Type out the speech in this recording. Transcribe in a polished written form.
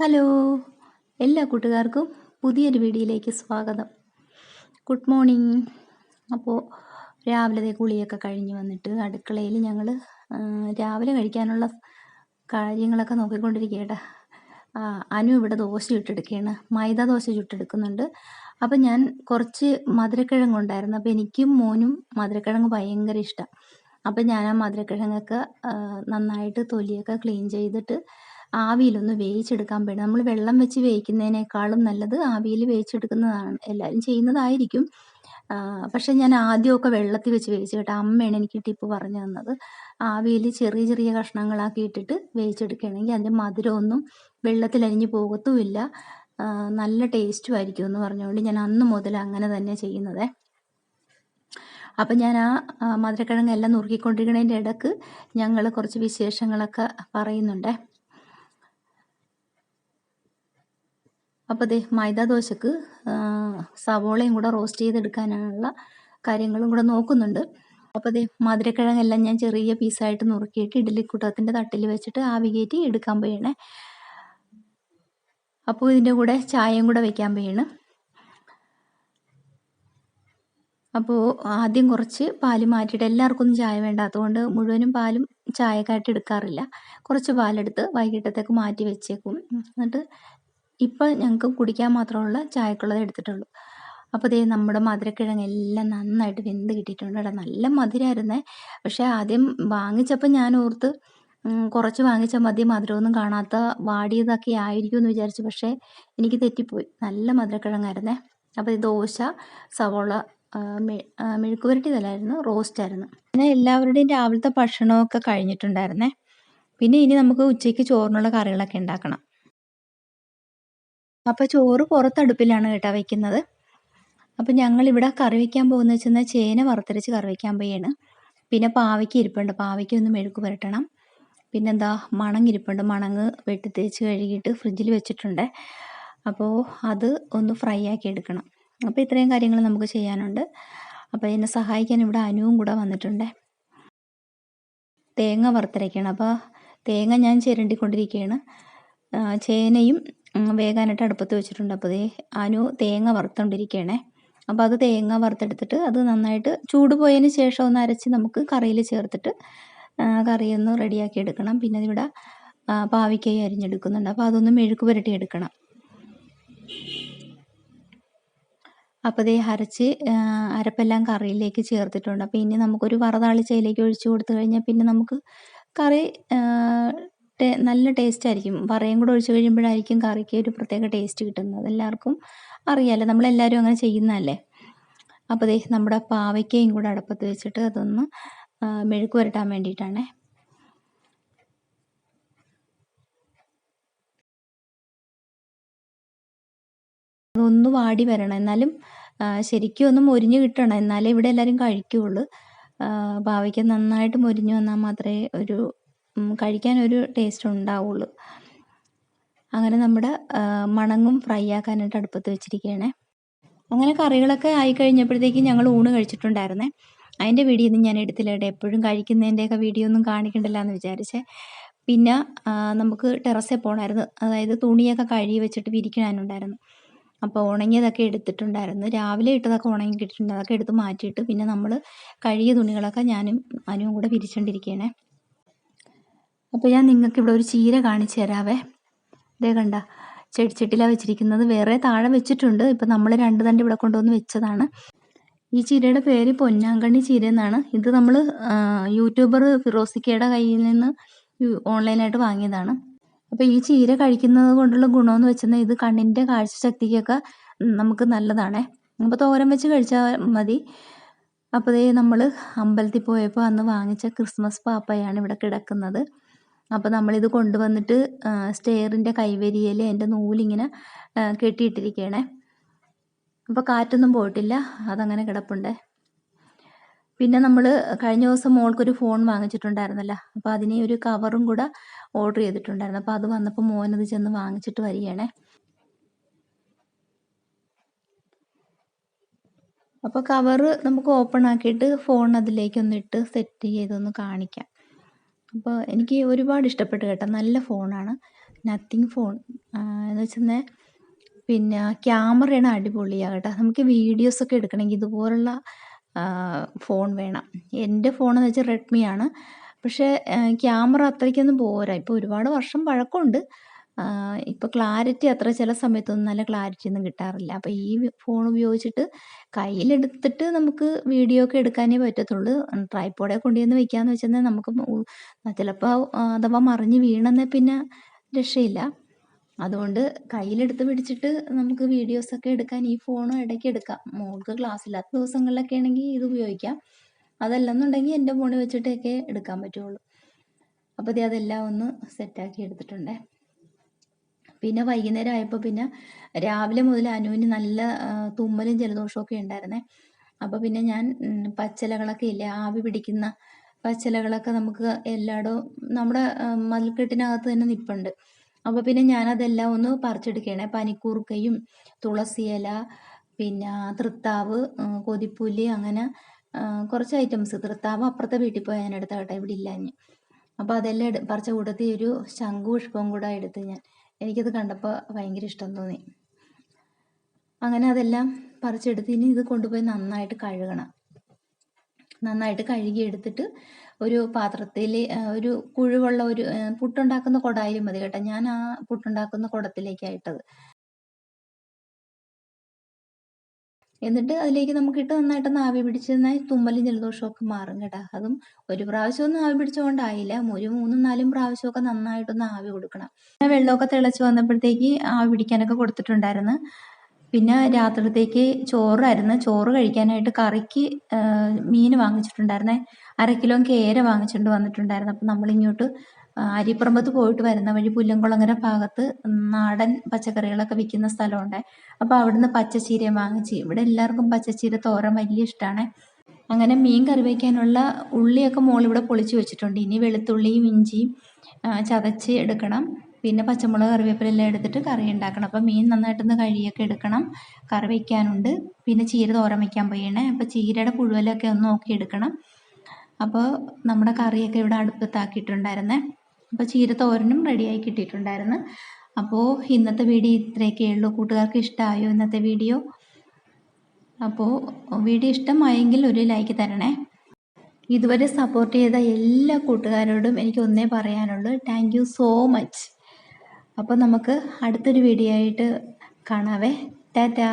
Hello! എല്ലാ കൂട്ടുകാർക്കും പുതിയൊരു വീഡിയോയിലേക്ക് സ്വാഗതം. Good morning. അപ്പോൾ രാവിലത്തെ കുളിയൊക്കെ കഴിഞ്ഞ് വന്നിട്ട് അടുക്കളയിൽ ഞങ്ങൾ രാവിലെ കഴിക്കാനുള്ള കാര്യങ്ങളൊക്കെ നോക്കിക്കൊണ്ടിരിക്കുകയാണ്. അനു ഇവിടെ ദോശ ചുട്ടെടുക്കുകയാണ്. മൈദ ദോശ ചുട്ടെടുക്കുന്നുണ്ട്. അപ്പം ഞാൻ കുറച്ച് മധുരക്കിഴങ്ങ് ഉണ്ടായിരുന്നു. അപ്പോൾ എനിക്കും മോനും മധുരക്കിഴങ്ങ് ഭയങ്കര ഇഷ്ടം. അപ്പം ഞാൻ ആ മധുരക്കിഴങ്ങൊക്കെ നന്നായിട്ട് തൊലിയൊക്കെ ക്ലീൻ ചെയ്തിട്ട് ആവിയിലൊന്ന് വേവിച്ചെടുക്കാൻ വേണ്ടി നമ്മൾ വെള്ളം വെച്ച് വേവിക്കുന്നതിനേക്കാളും നല്ലത് ആവിയിൽ വേവിച്ചെടുക്കുന്നതാണ്. എല്ലാവരും ചെയ്യുന്നതായിരിക്കും. പക്ഷേ ഞാൻ ആദ്യമൊക്കെ വെള്ളത്തിൽ വെച്ച് വേവിച്ചു കേട്ടോ. അമ്മയാണ് എനിക്ക് ടിപ്പ് പറഞ്ഞു തന്നത്. ആവിയിൽ ചെറിയ ചെറിയ കഷ്ണങ്ങളാക്കി ഇട്ടിട്ട് വേവിച്ചെടുക്കുകയാണെങ്കിൽ അതിൻ്റെ മധുരമൊന്നും വെള്ളത്തിലലിഞ്ഞ് പോകത്തുമില്ല. നല്ല ടേസ്റ്റും ആയിരിക്കും എന്ന് പറഞ്ഞുകൊണ്ട് ഞാൻ അന്ന് മുതൽ അങ്ങനെ തന്നെ ചെയ്യുന്നത്. അപ്പം ഞാൻ മധുരക്കിഴങ്ങെല്ലാം നുറുക്കിക്കൊണ്ടിരിക്കുന്നതിൻ്റെ ഇടയ്ക്ക് ഞങ്ങൾ കുറച്ച് വിശേഷങ്ങളൊക്കെ പറയുന്നുണ്ട്. അപ്പോൾ ദേ മൈദ ദോശക്ക് സവോളയും കൂടെ റോസ്റ്റ് ചെയ്തെടുക്കാനുള്ള കാര്യങ്ങളും കൂടെ നോക്കുന്നുണ്ട്. അപ്പോൾ ദേ മധുരക്കിഴങ്ങെല്ലാം ഞാൻ ചെറിയ പീസായിട്ട് നുറുക്കിയിട്ട് ഇഡ്ഡലിക്കുട്ടത്തിൻ്റെ തട്ടിൽ വെച്ചിട്ട് ആവി കയറ്റി എടുക്കാൻ പോവുകയാണ്. അപ്പോൾ ഇതിൻ്റെ കൂടെ ചായയും കൂടെ വെക്കാൻ പോവുകയാണ്. അപ്പോൾ ആദ്യം കുറച്ച് പാൽ മാറ്റിയിട്ട് എല്ലാവർക്കും ഒന്നും ചായ വേണ്ടാത്തതുകൊണ്ട് മുഴുവനും പാലും ചായക്കായിട്ട് എടുക്കാറില്ല. കുറച്ച് പാലെടുത്ത് വൈകിട്ടത്തേക്ക് മാറ്റി വെച്ചേക്കും. എന്നിട്ട് ഇപ്പം ഞങ്ങൾക്ക് കുടിക്കാൻ മാത്രമുള്ള ചായക്കുള്ളത് എടുത്തിട്ടുള്ളൂ. അപ്പോൾ ദേ നമ്മുടെ മധുരക്കിഴങ്ങെല്ലാം നന്നായിട്ട് വെന്ത് കിട്ടിയിട്ടുണ്ട് കേട്ടോ. നല്ല മധുരമായിരുന്നേ. പക്ഷേ ആദ്യം വാങ്ങിച്ചപ്പോൾ ഞാൻ ഓർത്ത് കുറച്ച് വാങ്ങിച്ചാൽ മതി, മധുരമൊന്നും കാണാത്ത വാടിയതൊക്കെ ആയിരിക്കും എന്ന് വിചാരിച്ചു. പക്ഷേ എനിക്ക് തെറ്റിപ്പോയി. നല്ല മധുരക്കിഴങ്ങായിരുന്നേ. അപ്പോൾ ഈ ദോശ, സവോള മെഴുക്ക് പുരട്ടിയതല്ലായിരുന്നു, റോസ്റ്റായിരുന്നു. പിന്നെ എല്ലാവരുടെയും രാവിലത്തെ ഭക്ഷണമൊക്കെ കഴിഞ്ഞിട്ടുണ്ടായിരുന്നേ. പിന്നെ ഇനി നമുക്ക് ഉച്ചയ്ക്ക് ചോറിനുള്ള കറികളൊക്കെ ഉണ്ടാക്കണം. അപ്പോൾ ചോറ് പുറത്തടുപ്പിലാണ് കേട്ടോ വയ്ക്കുന്നത്. അപ്പോൾ ഞങ്ങളിവിടെ കറി വയ്ക്കാൻ പോകുന്നത് വെച്ചാൽ ചേന വറുത്തരച്ച് കറി വയ്ക്കാൻ പോവുകയാണ്. പിന്നെ പാവയ്ക്ക ഇരിപ്പുണ്ട്. പാവയ്ക്ക ഒന്ന് മെഴുക്ക് പുരട്ടണം. പിന്നെന്താ മണങ്ങ് ഇരിപ്പുണ്ട്. മണങ്ങ് വെട്ടി തേച്ച് കഴുകിയിട്ട് ഫ്രിഡ്ജിൽ വെച്ചിട്ടുണ്ട്. അപ്പോൾ അത് ഒന്ന് ഫ്രൈ ആക്കി എടുക്കണം. അപ്പോൾ ഇത്രയും കാര്യങ്ങൾ നമുക്ക് ചെയ്യാനുണ്ട്. അപ്പോൾ എന്നെ സഹായിക്കാൻ ഇവിടെ അനുവും കൂടെ വന്നിട്ടുണ്ട്. തേങ്ങ വറുത്തരയ്ക്കണം. അപ്പോൾ തേങ്ങ ഞാൻ ചിരണ്ടിക്കൊണ്ടിരിക്കുകയാണ്. ചേനയും വേകാനായിട്ട് അടുപ്പത്ത് വെച്ചിട്ടുണ്ട്. അപ്പോൾ അനു തേങ്ങ വറുത്തുകൊണ്ടിരിക്കുകയാണേ. അപ്പോൾ അത് തേങ്ങ വറുത്തെടുത്തിട്ട് അത് നന്നായിട്ട് ചൂട് പോയതിന് ശേഷം ഒന്ന് അരച്ച് നമുക്ക് കറിയിൽ ചേർത്തിട്ട് കറിയൊന്ന് റെഡിയാക്കി എടുക്കണം. പിന്നെ ഇവിടെ പാവയ്ക്കായി അരിഞ്ഞെടുക്കുന്നുണ്ട്. അപ്പോൾ അതൊന്ന് മെഴുക്ക് പുരട്ടി എടുക്കണം. അപ്പോൾ അരച്ച് അരപ്പെല്ലാം കറിയിലേക്ക് ചേർത്തിട്ടുണ്ട്. അപ്പോൾ ഇനി നമുക്കൊരു വറതാളിച്ചയിലേക്ക് ഒഴിച്ച് കൊടുത്തു കഴിഞ്ഞാൽ പിന്നെ നമുക്ക് കറി നല്ല ടേസ്റ്റ് ആയിരിക്കും. വറയും കൂടെ ഒഴിച്ച് കഴിയുമ്പോഴായിരിക്കും കറിക്ക് ഒരു പ്രത്യേക ടേസ്റ്റ് കിട്ടുന്നത്. എല്ലാവർക്കും അറിയാമല്ലോ, നമ്മളെല്ലാവരും അങ്ങനെ ചെയ്യുന്നതല്ലേ. അപ്പോൾ നമ്മുടെ പാവയ്ക്കയും കൂടെ അടുപ്പത്ത് വെച്ചിട്ട് അതൊന്ന് മെഴുക്ക് പുരട്ടാൻ വേണ്ടിയിട്ടാണേ. അതൊന്ന് വാടി വരണം, എന്നാലും ശരിക്കും ഒന്ന് മൊരിഞ്ഞ് കിട്ടണം, എന്നാലേ ഇവിടെ എല്ലാവരും കഴിക്കുകയുള്ളൂ. പാവയ്ക്ക നന്നായിട്ട് മൊരിഞ്ഞ് വന്നാൽ മാത്രമേ ഒരു കഴിക്കാനൊരു ടേസ്റ്റ് ഉണ്ടാവുള്ളൂ. അങ്ങനെ നമ്മുടെ മണങ്ങും ഫ്രൈ ആക്കാനായിട്ട് അടുപ്പത്ത് വെച്ചിരിക്കുകയാണേ. അങ്ങനെ കറികളൊക്കെ ആയിക്കഴിഞ്ഞപ്പോഴത്തേക്കും ഞങ്ങൾ ഊണ് കഴിച്ചിട്ടുണ്ടായിരുന്നേ. അതിൻ്റെ വീഡിയോ ഒന്നും ഞാൻ എടുത്തില്ല കേട്ടോ. എപ്പോഴും കഴിക്കുന്നതിൻ്റെയൊക്കെ വീഡിയോ ഒന്നും കാണിക്കണ്ടല്ലോ എന്ന് വിചാരിച്ചേ. പിന്നെ നമുക്ക് ടെറസിൽ പോകണമായിരുന്നു. അതായത് തുണിയൊക്കെ കഴുകി വെച്ചിട്ട് വിരിക്കാനുണ്ടായിരുന്നു. അപ്പോൾ ഉണങ്ങിയതൊക്കെ എടുത്തിട്ടുണ്ടായിരുന്നു. രാവിലെ ഇട്ടതൊക്കെ ഉണങ്ങി കിട്ടിയിട്ടുണ്ട്. അതൊക്കെ എടുത്ത് മാറ്റിയിട്ട് പിന്നെ നമ്മൾ കഴുകിയ തുണികളൊക്കെ ഞാനും അനുവും കൂടെ വിരിച്ചുകൊണ്ടിരിക്കുകയാണേ. അപ്പോൾ ഞാൻ നിങ്ങൾക്ക് ഇവിടെ ഒരു ചീര കാണിച്ചു തരാവേ. ഇതേ കണ്ട, ചെടിച്ചട്ടിയിലാണ് വെച്ചിരിക്കുന്നത്. വേറെ താഴെ വെച്ചിട്ടുണ്ട്. ഇപ്പം നമ്മൾ 2 തണ്ട് ഇവിടെ കൊണ്ടുവന്ന് വെച്ചതാണ്. ഈ ചീരയുടെ പേര് പൊന്നാങ്കണ്ണി ചീര എന്നാണ്. ഇത് നമ്മൾ യൂട്യൂബർ ഫിറോസിക്കയുടെ കയ്യിൽ നിന്ന് ഓൺലൈനായിട്ട് വാങ്ങിയതാണ്. അപ്പോൾ ഈ ചീര കഴിക്കുന്നത് കൊണ്ടുള്ള ഗുണമെന്ന് വെച്ചാൽ ഇത് കണ്ണിൻ്റെ കാഴ്ചശക്തിക്കൊക്കെ നമുക്ക് നല്ലതാണേ. അപ്പോൾ തോരൻ വെച്ച് കഴിച്ചാൽ മതി. അപ്പോൾ നമ്മൾ അമ്പലത്തിൽ പോയപ്പോൾ അന്ന് വാങ്ങിച്ച ക്രിസ്മസ് പാപ്പയാണ് ഇവിടെ കിടക്കുന്നത്. അപ്പോൾ നമ്മളിത് കൊണ്ടുവന്നിട്ട് സ്റ്റെയറിൻ്റെ കൈവരിയിൽ എൻ്റെ നൂലിങ്ങനെ കെട്ടിയിട്ടിരിക്കുകയാണേ. അപ്പോൾ കാറ്റൊന്നും പോയിട്ടില്ല, അതങ്ങനെ കിടപ്പുണ്ട്. പിന്നെ നമ്മൾ കഴിഞ്ഞ ദിവസം മോൾക്കൊരു ഫോൺ വാങ്ങിച്ചിട്ടുണ്ടായിരുന്നല്ലോ. അപ്പോൾ അതിന് ഒരു കവറും കൂടെ ഓർഡർ ചെയ്തിട്ടുണ്ടായിരുന്നു. അപ്പോൾ അത് വന്നപ്പോൾ മോനത് ചെന്ന് വാങ്ങിച്ചിട്ട് വരികയാണേ. അപ്പോൾ കവറ് നമുക്ക് ഓപ്പൺ ആക്കിയിട്ട് ഫോൺ അതിലേക്കൊന്നിട്ട് സെറ്റ് ചെയ്തൊന്ന് കാണിക്കാം. അപ്പോൾ എനിക്ക് ഒരുപാട് ഇഷ്ടപ്പെട്ടു കേട്ടോ. നല്ല ഫോണാണ്, നത്തിങ് ഫോൺ. എന്ന് വെച്ചെന്നാൽ പിന്നെ ക്യാമറയാണ് അടിപൊളിയാണ് കേട്ടോ. നമുക്ക് വീഡിയോസൊക്കെ എടുക്കണമെങ്കിൽ ഇതുപോലുള്ള ഫോൺ വേണം. എൻ്റെ ഫോണെന്ന് വെച്ചാൽ റെഡ്മിയാണ്. പക്ഷേ ക്യാമറ അത്രയ്ക്കൊന്നും പോരാ. ഇപ്പോൾ ഒരുപാട് വർഷം പഴക്കമുണ്ട്. ഇപ്പോൾ ക്ലാരിറ്റി അത്ര ചില സമയത്തൊന്നും നല്ല ക്ലാരിറ്റി ഒന്നും കിട്ടാറില്ല. അപ്പോൾ ഈ ഫോൺ ഉപയോഗിച്ചിട്ട് കയ്യിലെടുത്തിട്ട് നമുക്ക് വീഡിയോ ഒക്കെ എടുക്കാനേ പറ്റത്തുള്ളൂ. ട്രൈപ്പോഡിൽ കൊണ്ടുചെന്ന് വെക്കാമെന്ന് വെച്ചെന്നാൽ നമുക്ക് ചിലപ്പോൾ അഥവാ മറിഞ്ഞ് വീണെന്നാൽ പിന്നെ രക്ഷയില്ല. അതുകൊണ്ട് കയ്യിലെടുത്ത് പിടിച്ചിട്ട് നമുക്ക് വീഡിയോസൊക്കെ എടുക്കാൻ ഈ ഫോൺ ഇടയ്ക്ക് എടുക്കാം. മോൾക്ക് ക്ലാസ്സില്ലാത്ത ദിവസങ്ങളിലൊക്കെ ആണെങ്കിൽ ഇത് ഉപയോഗിക്കാം. അതല്ലെന്നുണ്ടെങ്കിൽ എൻ്റെ ഫോണിൽ വെച്ചിട്ടൊക്കെ എടുക്കാൻ പറ്റുള്ളൂ. അപ്പോൾ ദേ അതെല്ലാം ഒന്ന് സെറ്റാക്കി എടുത്തിട്ടുണ്ടേ. പിന്നെ വൈകുന്നേരം ആയപ്പോൾ പിന്നെ രാവിലെ മുതൽ അനുവിന് നല്ല തുമ്മലും ജലദോഷമൊക്കെ ഉണ്ടായിരുന്നേ. അപ്പോൾ പിന്നെ ഞാൻ പച്ചിലകളൊക്കെ ഇല്ലേ, ആവി പിടിക്കുന്ന പച്ചിലകളൊക്കെ നമുക്ക് എല്ലായിടവും നമ്മുടെ മതിൽക്കെട്ടിനകത്ത് തന്നെ നിൽപ്പുണ്ട്. അപ്പോൾ പിന്നെ ഞാനതെല്ലാം ഒന്ന് പറിച്ചെടുക്കുകയാണ്. പനിക്കൂർക്കയും തുളസിയില, പിന്നെ തൃത്താവ്, കൊതിപ്പുല്ലി, അങ്ങനെ കുറച്ച് ഐറ്റംസ്. തൃത്താവ് അപ്പുറത്തെ വീട്ടിൽ പോയി ഞാൻ എടുത്ത കേട്ടോ, ഇവിടെ ഇല്ലാഞ്ഞ്. അപ്പോൾ അതെല്ലാം പറിച്ച കൂട്ടത്തിൽ ഒരു ശംഖുപുഷ്പവും കൂടെ എടുത്ത് ഞാൻ. എനിക്കത് കണ്ടപ്പോൾ ഭയങ്കര ഇഷ്ടം തോന്നി. അങ്ങനെ അതെല്ലാം പറിച്ചെടുത്ത് ഇനി ഇത് കൊണ്ടുപോയി നന്നായിട്ട് കഴുകണം. നന്നായിട്ട് കഴുകി എടുത്തിട്ട് ഒരു പാത്രത്തിൽ ഒരു കുഴിവുള്ള ഒരു പുട്ടുണ്ടാക്കുന്ന കുടമായാലും മതി കേട്ടോ. ഞാൻ ആ പുട്ടുണ്ടാക്കുന്ന കുടത്തിലേക്കാണ് ഇട്ടത്. എന്നിട്ട് അതിലേക്ക് നമുക്കിട്ട് നന്നായിട്ടൊന്ന് ആവി പിടിച്ച് തന്നാൽ തുമ്മലും ജലദോഷമൊക്കെ മാറും കേട്ടോ. അതും ഒരു പ്രാവശ്യമൊന്നും ആവി പിടിച്ചുകൊണ്ടായില്ല, ഒരു 3-4 പ്രാവശ്യമൊക്കെ നന്നായിട്ടൊന്ന് ആവി കൊടുക്കണം. വെള്ളമൊക്കെ തിളച്ച് വന്നപ്പോഴത്തേക്ക് ആവി പിടിക്കാനൊക്കെ കൊടുത്തിട്ടുണ്ടായിരുന്നു. പിന്നെ രാത്രിത്തേക്ക് ചോറായിരുന്നു. ചോറ് കഴിക്കാനായിട്ട് കറിക്ക് മീൻ വാങ്ങിച്ചിട്ടുണ്ടായിരുന്നേ. 1/2 കിലോ കേര വാങ്ങിച്ചുകൊണ്ട് വന്നിട്ടുണ്ടായിരുന്നു. അപ്പം നമ്മളിങ്ങോട്ട് അരിപ്പറമ്പത്ത് പോയിട്ട് വരുന്ന വഴി പുല്ലംകുളങ്ങര ഭാഗത്ത് നാടൻ പച്ചക്കറികളൊക്കെ വിൽക്കുന്ന സ്ഥലമുണ്ട്. അപ്പോൾ അവിടുന്ന് പച്ചച്ചീരയും വാങ്ങിച്ച്. ഇവിടെ എല്ലാവർക്കും പച്ചച്ചീര തോരൻ വലിയ ഇഷ്ടമാണ്. അങ്ങനെ മീൻ കറി വയ്ക്കാനുള്ള ഉള്ളിയൊക്കെ മോളിവിടെ പൊളിച്ച് വെച്ചിട്ടുണ്ട്. ഇനി വെളുത്തുള്ളിയും ഇഞ്ചിയും ചതച്ച് എടുക്കണം. പിന്നെ പച്ചമുളക്, കറിവേപ്പില എല്ലാം എടുത്തിട്ട് കറി ഉണ്ടാക്കണം. അപ്പം മീൻ നന്നായിട്ടൊന്ന് കഴുകിയൊക്കെ എടുക്കണം. കറി വയ്ക്കാനുണ്ട്. പിന്നെ ചീര തോരൻ വയ്ക്കാൻ പോയണേ. അപ്പോൾ ചീരയുടെ പുഴുവലൊക്കെ ഒന്ന് നോക്കി എടുക്കണം. അപ്പോൾ നമ്മുടെ കറിയൊക്കെ ഇവിടെ അടുപ്പത്താക്കിയിട്ടുണ്ടായിരുന്നേ. അപ്പോൾ ചീര തോരനും റെഡിയായി കിട്ടിയിട്ടുണ്ടായിരുന്നു. അപ്പോൾ ഇന്നത്തെ വീഡിയോ ഇത്രയൊക്കെ ഉള്ളൂ. കൂട്ടുകാർക്ക് ഇഷ്ടമായോ ഇന്നത്തെ വീഡിയോ? അപ്പോൾ വീഡിയോ ഇഷ്ടമായെങ്കിൽ ഒരു ലൈക്ക് തരണേ. ഇതുവരെ സപ്പോർട്ട് ചെയ്ത എല്ലാ കൂട്ടുകാരോടും എനിക്ക് ഒന്നേ പറയാനുള്ളൂ, താങ്ക് യു സോ മച്ച്. അപ്പോൾ നമുക്ക് അടുത്തൊരു വീഡിയോ ആയിട്ട് കാണാവേ. ടാറ്റാ.